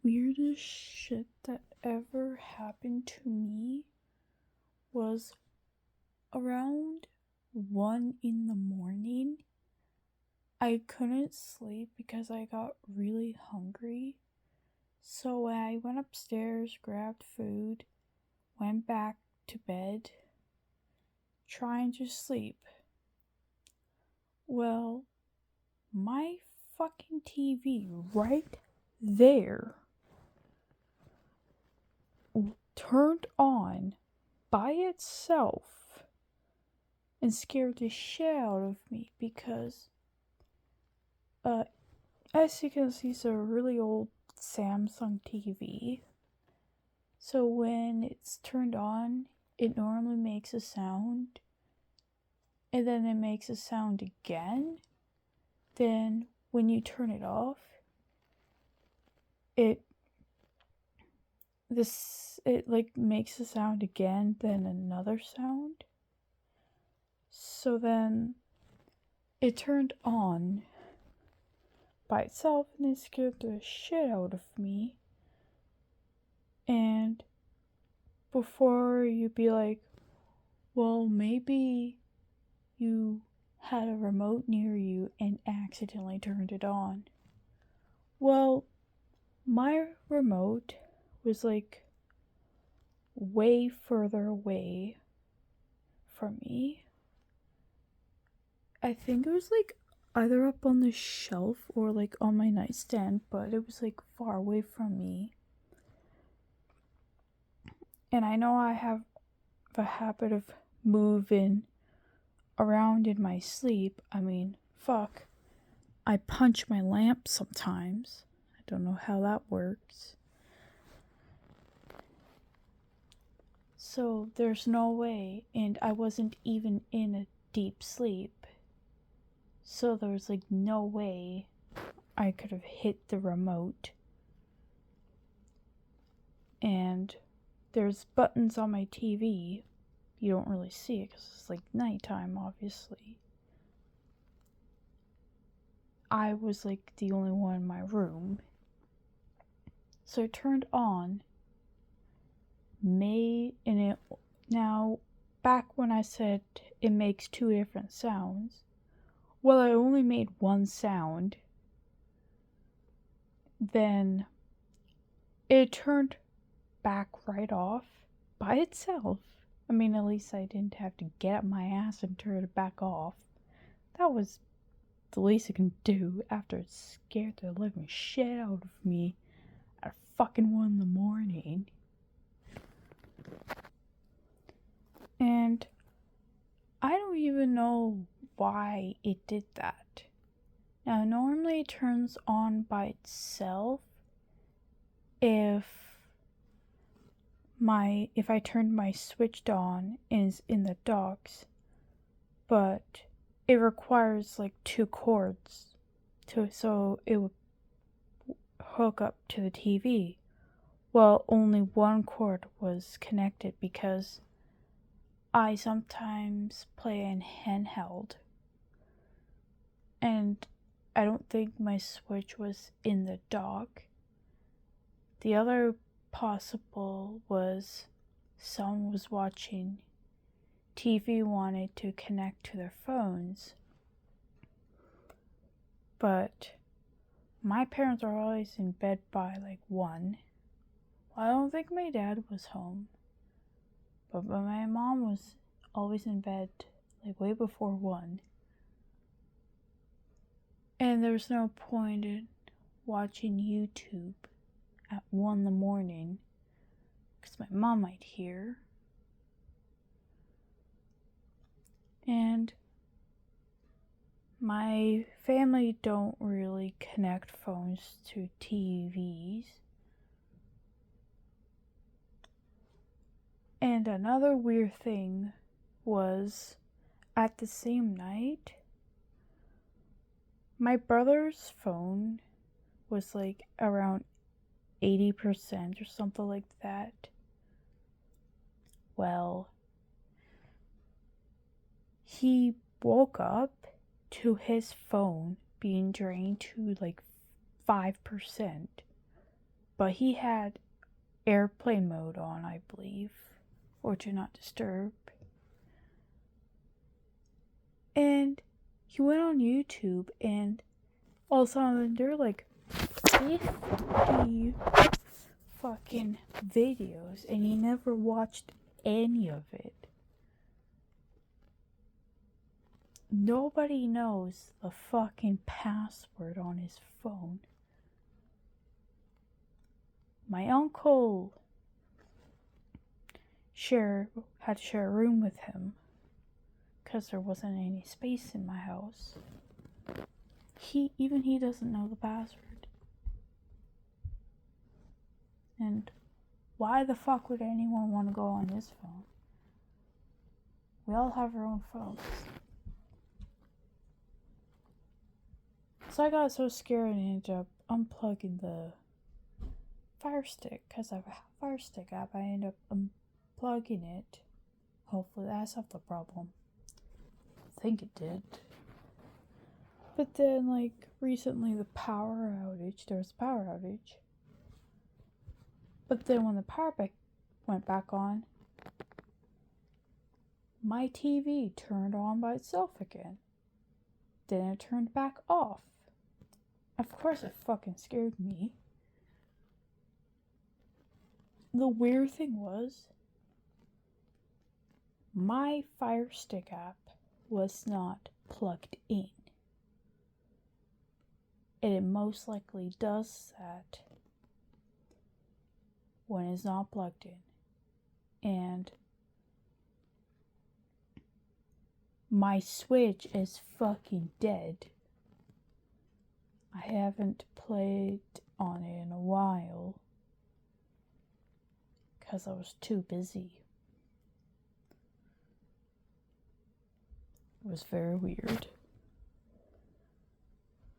weirdest shit that ever happened to me was around 1 in the morning. I couldn't sleep because I got really hungry. So I went upstairs, grabbed food, went back to bed, trying to sleep. Well, my fucking TV right there turned on by itself and scared the shit out of me because as you can see, it's a really old Samsung TV. So when it's turned on, it normally makes a sound, and then it makes a sound again. Then when you turn it off, it like makes a sound again, then another sound. So then it turned on by itself and it scared the shit out of me. And before you'd be like, well, maybe you had a remote near you and accidentally turned it on. Well, my remote was like way further away from me. I think it was like either up on the shelf or like on my nightstand, but it was like far away from me. And I know I have a habit of moving around in my sleep. I mean, fuck. I punch my lamp sometimes. I don't know how that works. So there's no way, and I wasn't even in a deep sleep. So there was like no way I could have hit the remote. And there's buttons on my TV. You don't really see it because it's like nighttime, obviously. I was like the only one in my room. So it turned on. Now, back when I said it makes two different sounds, well, I only made one sound. Then it turned back right off by itself. I mean, at least I didn't have to get up my ass and turn it back off. That was the least I can do after it scared the living shit out of me at fucking 1 in the morning. And I don't even know why it did that. Now, normally it turns on by itself if I turned my switch on and is in the docks, but it requires like 2 cords so it would hook up to the TV. Well, only one cord was connected because I sometimes play in handheld, and I don't think my switch was in the dock. The other possible was someone was watching TV, wanted to connect to their phones, but my parents are always in bed by like 1. Well, I don't think my dad was home, but my mom was always in bed like way before 1. And there was no point in watching YouTube at 1 in the morning because my mom might hear. And my family don't really connect phones to TVs. And another weird thing was, at the same night, my brother's phone was like around 80% or something like that. Well, he woke up to his phone being drained to like 5%, But he had airplane mode on, I believe, or do not disturb. And he went on YouTube, and all of a sudden there are like 50 fucking videos, and he never watched any of it. Nobody knows the fucking password on his phone. My uncle had to share a room with him because there wasn't any space in my house. He doesn't know the password. And why the fuck would anyone want to go on his phone? We all have our own phones. So I got so scared and ended up unplugging the Fire Stick, because I have a Fire Stick app. I ended up unplugging it. Hopefully that solved the problem. I think it did. But then, like, recently there was a power outage. But then when the power went back on, my TV turned on by itself again. Then it turned back off. Of course it fucking scared me. The weird thing was, my Fire Stick app was not plugged in. And it most likely does that when it's not plugged in. And my Switch is fucking dead. I haven't played on it in a while because I was too busy. It was very weird.